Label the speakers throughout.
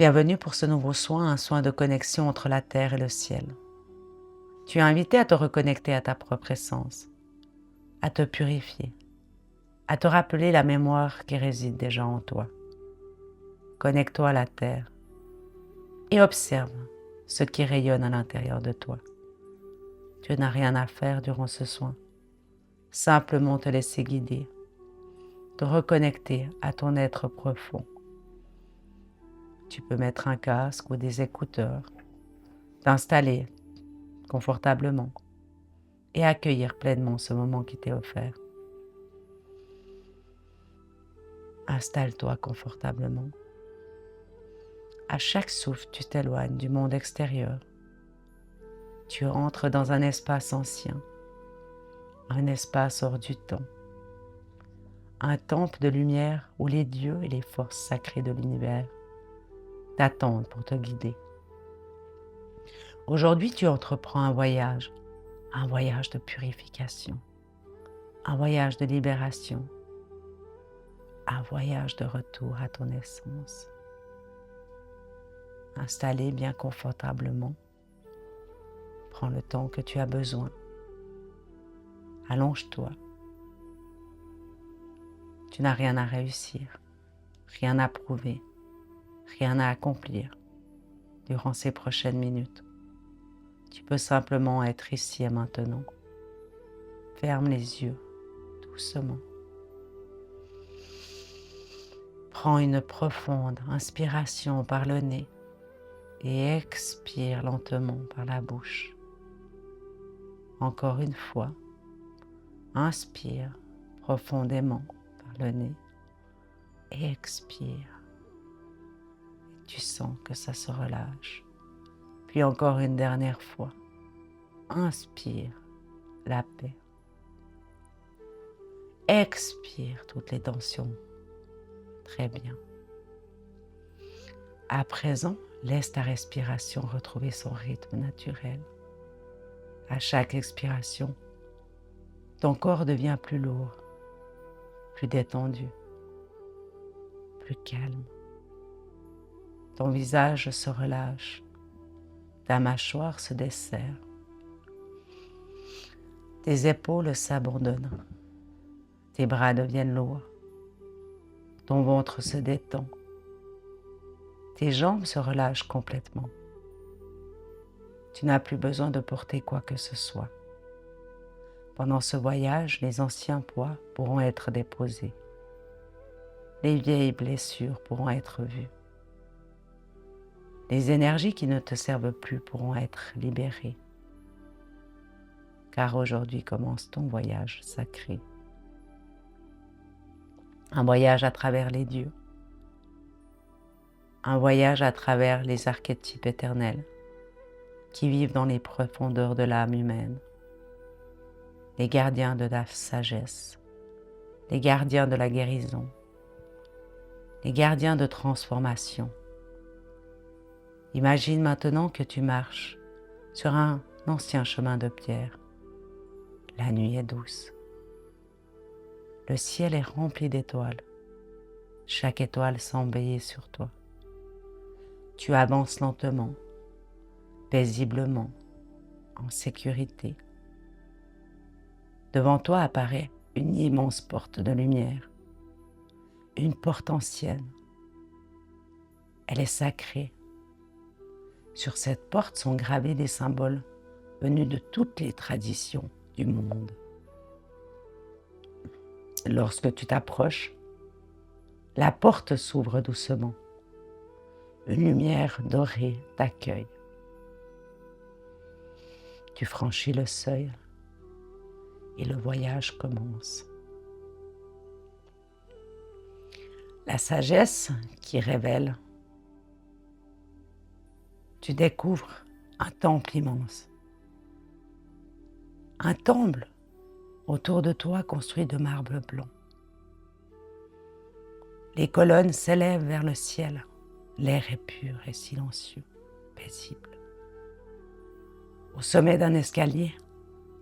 Speaker 1: Bienvenue pour ce nouveau soin, un soin de connexion entre la terre et le ciel. Tu es invité à te reconnecter à ta propre essence, à te purifier, à te rappeler la mémoire qui réside déjà en toi. Connecte-toi à la terre et observe ce qui rayonne à l'intérieur de toi. Tu n'as rien à faire durant ce soin, simplement te laisser guider, te reconnecter à ton être profond. Tu peux mettre un casque ou des écouteurs, t'installer confortablement et accueillir pleinement ce moment qui t'est offert. Installe-toi confortablement. À chaque souffle, tu t'éloignes du monde extérieur. Tu entres dans un espace ancien, un espace hors du temps, un temple de lumière où les dieux et les forces sacrées de l'univers t'attendent pour te guider. Aujourd'hui, tu entreprends un voyage de purification, un voyage de libération, un voyage de retour à ton essence. Installé bien confortablement, prends le temps que tu as besoin. Allonge-toi. Tu n'as rien à réussir, rien à prouver, rien à accomplir durant ces prochaines minutes. Tu peux simplement être ici et maintenant. Ferme les yeux doucement. Prends une profonde inspiration par le nez et expire lentement par la bouche. Encore une fois, inspire profondément par le nez et expire. Tu sens que ça se relâche. Puis encore une dernière fois, inspire la paix. Expire toutes les tensions. Très bien. À présent, laisse ta respiration retrouver son rythme naturel. À chaque expiration, ton corps devient plus lourd, plus détendu, plus calme. Ton visage se relâche, ta mâchoire se desserre, tes épaules s'abandonnent, tes bras deviennent lourds, ton ventre se détend, tes jambes se relâchent complètement. Tu n'as plus besoin de porter quoi que ce soit. Pendant ce voyage, les anciens poids pourront être déposés. Les vieilles blessures pourront être vues. Les énergies qui ne te servent plus pourront être libérées. Car aujourd'hui commence ton voyage sacré. Un voyage à travers les dieux. Un voyage à travers les archétypes éternels qui vivent dans les profondeurs de l'âme humaine. Les gardiens de la sagesse, les gardiens de la guérison, les gardiens de transformation. Imagine maintenant que tu marches sur un ancien chemin de pierre. La nuit est douce. Le ciel est rempli d'étoiles. Chaque étoile semble veiller sur toi. Tu avances lentement, paisiblement, en sécurité. Devant toi apparaît une immense porte de lumière, une porte ancienne. Elle est sacrée. Sur cette porte sont gravés des symboles venus de toutes les traditions du monde. Lorsque tu t'approches, la porte s'ouvre doucement. Une lumière dorée t'accueille. Tu franchis le seuil et le voyage commence. La sagesse qui révèle, tu découvres un temple immense. Un temple autour de toi construit de marbre blanc. Les colonnes s'élèvent vers le ciel. L'air est pur et silencieux, paisible. Au sommet d'un escalier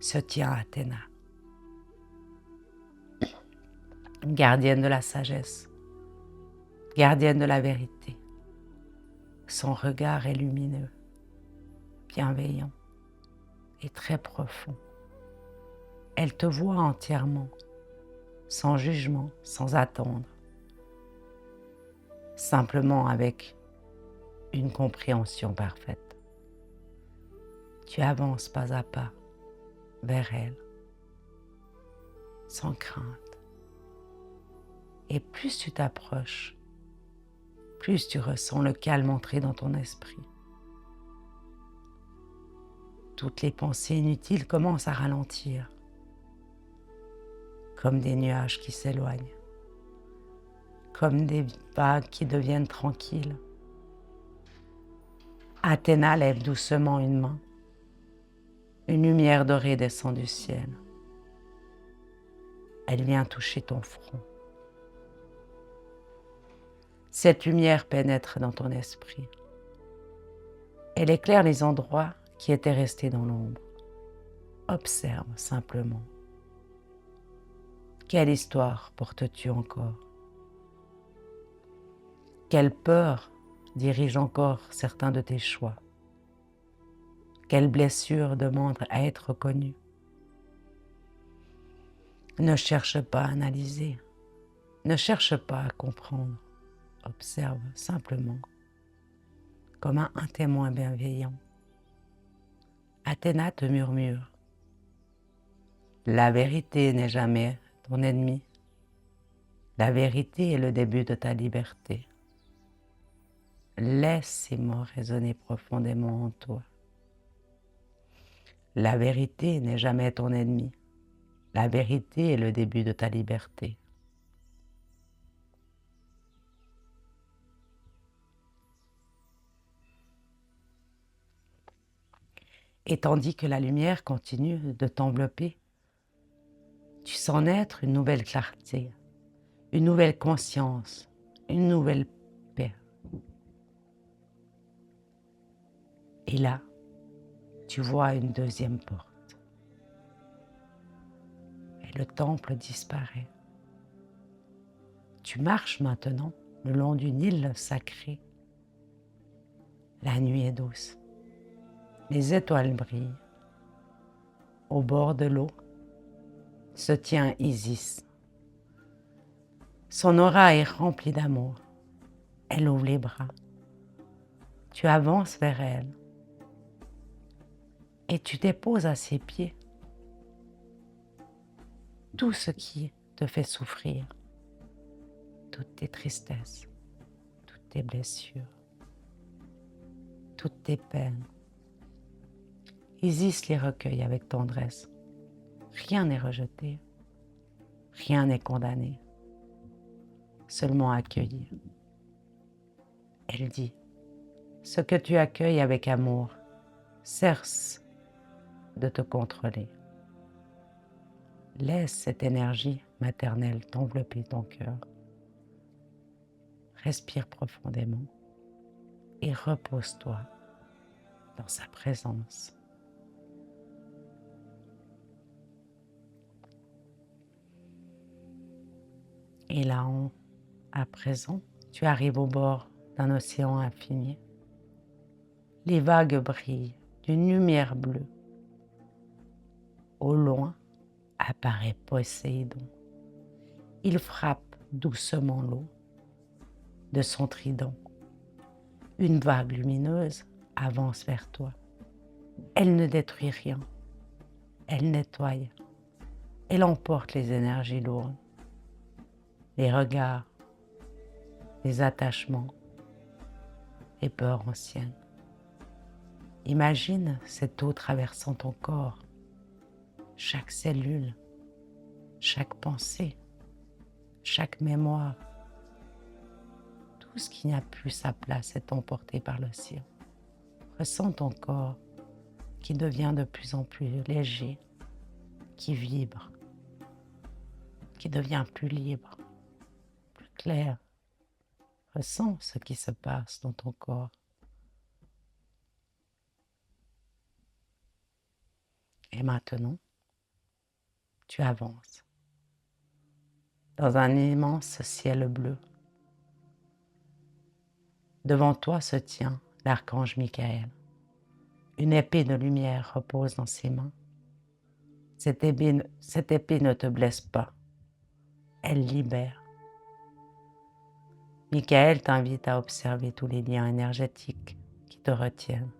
Speaker 1: se tient Athéna, gardienne de la sagesse, gardienne de la vérité. Son regard est lumineux, bienveillant et très profond. Elle te voit entièrement, sans jugement, sans attendre, simplement avec une compréhension parfaite. Tu avances pas à pas vers elle, sans crainte. Et plus tu t'approches, plus tu ressens le calme entrer dans ton esprit. Toutes les pensées inutiles commencent à ralentir, comme des nuages qui s'éloignent, comme des vagues qui deviennent tranquilles. Athéna lève doucement une main. Une lumière dorée descend du ciel. Elle vient toucher ton front. Cette lumière pénètre dans ton esprit. Elle éclaire les endroits qui étaient restés dans l'ombre. Observe simplement. Quelle histoire portes-tu encore? Quelle peur dirige encore certains de tes choix? Quelle blessure demande à être reconnue? Ne cherche pas à analyser. Ne cherche pas à comprendre. Observe simplement, comme un témoin bienveillant. Athéna te murmure. La vérité n'est jamais ton ennemi. La vérité est le début de ta liberté. Laisse ces mots résonner profondément en toi. La vérité n'est jamais ton ennemi. La vérité est le début de ta liberté. Et tandis que la lumière continue de t'envelopper, tu sens naître une nouvelle clarté, une nouvelle conscience, une nouvelle paix. Et là, tu vois une deuxième porte. Et le temple disparaît. Tu marches maintenant le long d'une île sacrée. La nuit est douce. Les étoiles brillent. Au bord de l'eau se tient Isis. Son aura est remplie d'amour. Elle ouvre les bras. Tu avances vers elle et tu déposes à ses pieds tout ce qui te fait souffrir, toutes tes tristesses, toutes tes blessures, toutes tes peines. Isis les recueille avec tendresse. Rien n'est rejeté, rien n'est condamné, seulement accueilli. Elle dit, ce que tu accueilles avec amour cesse de te contrôler. Laisse cette énergie maternelle t'envelopper ton cœur. Respire profondément et repose-toi dans sa présence. Et là, à présent, tu arrives au bord d'un océan infini. Les vagues brillent d'une lumière bleue. Au loin apparaît Poséidon. Il frappe doucement l'eau de son trident. Une vague lumineuse avance vers toi. Elle ne détruit rien. Elle nettoie. Elle emporte les énergies lourdes, les regards, les attachements, les peurs anciennes. Imagine cette eau traversant ton corps, chaque cellule, chaque pensée, chaque mémoire. Tout ce qui n'a plus sa place est emporté par l'océan. Ressens ton corps qui devient de plus en plus léger, qui vibre, qui devient plus libre, plus clair. Ressens ce qui se passe dans ton corps. Et maintenant, tu avances dans un immense ciel bleu. Devant toi se tient l'archange Michael. Une épée de lumière repose dans ses mains. Cette épée ne te blesse pas, elle libère. Michael t'invite à observer tous les liens énergétiques qui te retiennent.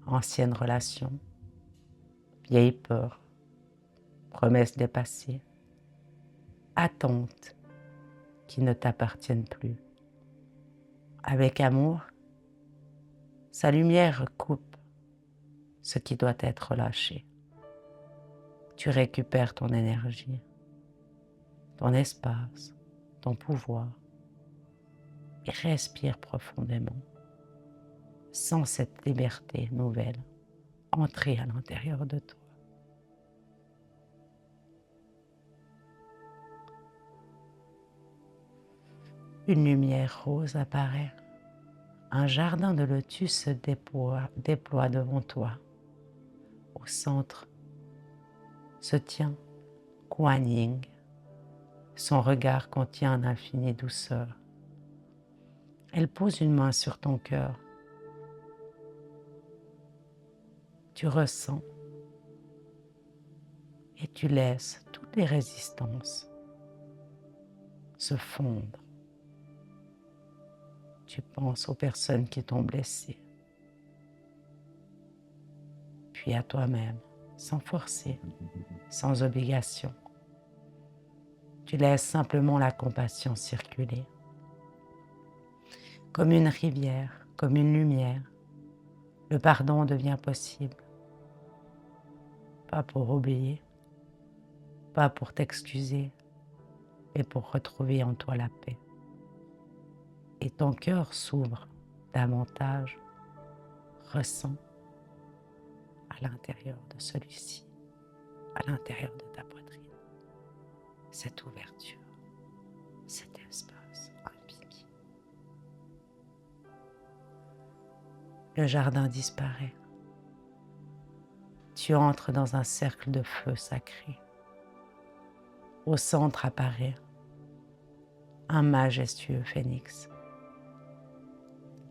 Speaker 1: Anciennes relations, vieilles peurs, promesses dépassées, attentes qui ne t'appartiennent plus. Avec amour, sa lumière coupe ce qui doit être lâché. Tu récupères ton énergie, ton espace, ton pouvoir et respire profondément. Sens cette liberté nouvelle entrer à l'intérieur de toi. Une lumière rose apparaît. Un jardin de lotus se déploie devant toi. Au centre se tient Kuan Yin. Son regard contient une infinie douceur. Elle pose une main sur ton cœur. Tu ressens et tu laisses toutes les résistances se fondre. Tu penses aux personnes qui t'ont blessé, puis à toi-même, sans forcer, sans obligation. Tu laisses simplement la compassion circuler. Comme une rivière, comme une lumière, le pardon devient possible. Pas pour oublier, pas pour t'excuser, mais pour retrouver en toi la paix. Et ton cœur s'ouvre davantage, ressens à l'intérieur de celui-ci, à l'intérieur de ta poitrine, cette ouverture, cet espace infini. Le jardin disparaît. Tu entres dans un cercle de feu sacré. Au centre apparaît un majestueux phénix.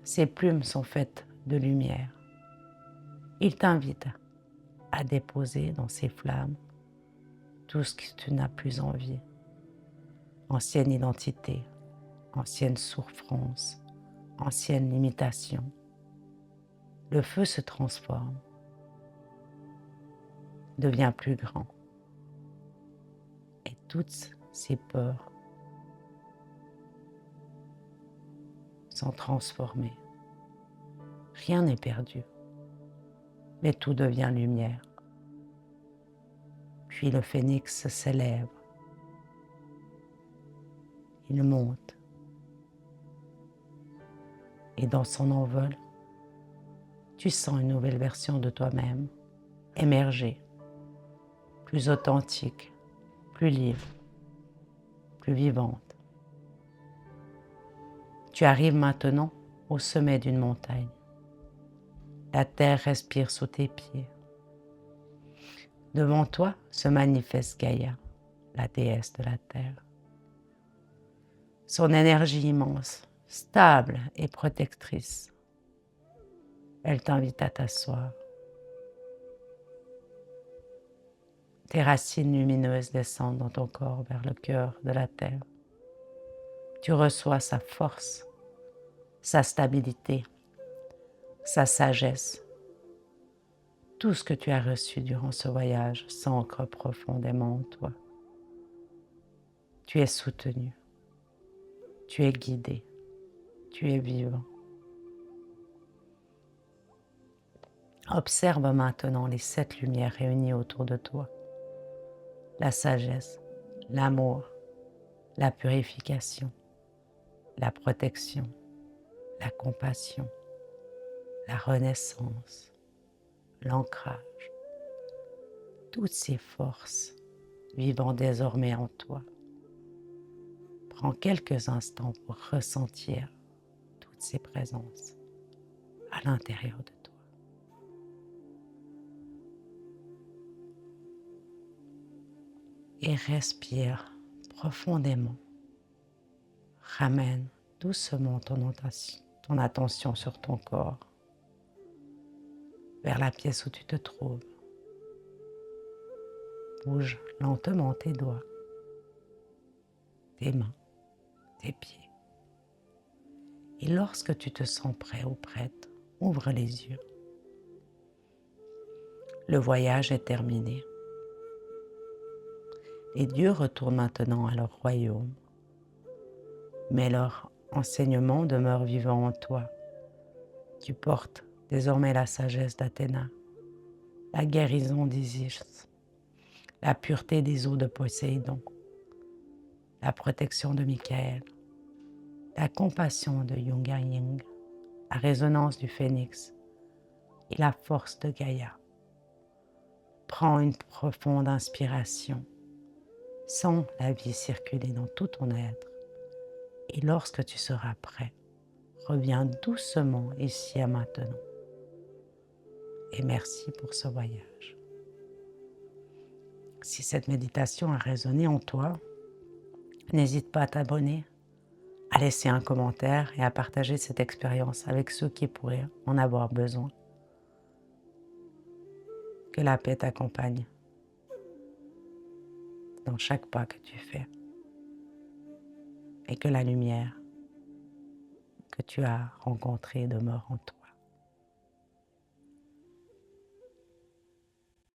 Speaker 1: Ses plumes sont faites de lumière. Il t'invite à déposer dans ses flammes tout ce que tu n'as plus envie. Ancienne identité, ancienne souffrance, ancienne limitation. Le feu se transforme, devient plus grand. Et toutes ces peurs sont transformées. Rien n'est perdu, mais tout devient lumière. Puis le phénix s'élève. Il monte. Et dans son envol, tu sens une nouvelle version de toi-même émerger, plus authentique, plus libre, plus vivante. Tu arrives maintenant au sommet d'une montagne. La terre respire sous tes pieds. Devant toi se manifeste Gaïa, la déesse de la terre. Son énergie immense, stable et protectrice. Elle t'invite à t'asseoir. Tes racines lumineuses descendent dans ton corps vers le cœur de la terre. Tu reçois sa force, sa stabilité, sa sagesse. Tout ce que tu as reçu durant ce voyage s'ancre profondément en toi. Tu es soutenu, tu es guidé, tu es vivant. Observe maintenant les 7 lumières réunies autour de toi. La sagesse, l'amour, la purification, la protection, la compassion, la renaissance, l'ancrage. Toutes ces forces vivant désormais en toi. Prends quelques instants pour ressentir toutes ces présences à l'intérieur de toi. Et respire profondément. Ramène doucement ton attention sur ton corps, vers la pièce où tu te trouves. Bouge lentement tes doigts, tes mains, tes pieds. Et lorsque tu te sens prêt ou prête, ouvre les yeux. Le voyage est terminé. Les dieux retournent maintenant à leur royaume, mais leur enseignement demeure vivant en toi. Tu portes désormais la sagesse d'Athéna, la guérison d'Isis, la pureté des eaux de Poséidon, la protection de Michael, la compassion de Ying, la résonance du phénix et la force de Gaïa. Prends une profonde inspiration. Sens la vie circuler dans tout ton être. Et lorsque tu seras prêt, reviens doucement ici à maintenant. Et merci pour ce voyage. Si cette méditation a résonné en toi, n'hésite pas à t'abonner, à laisser un commentaire et à partager cette expérience avec ceux qui pourraient en avoir besoin. Que la paix t'accompagne dans chaque pas que tu fais et que la lumière que tu as rencontrée demeure en toi.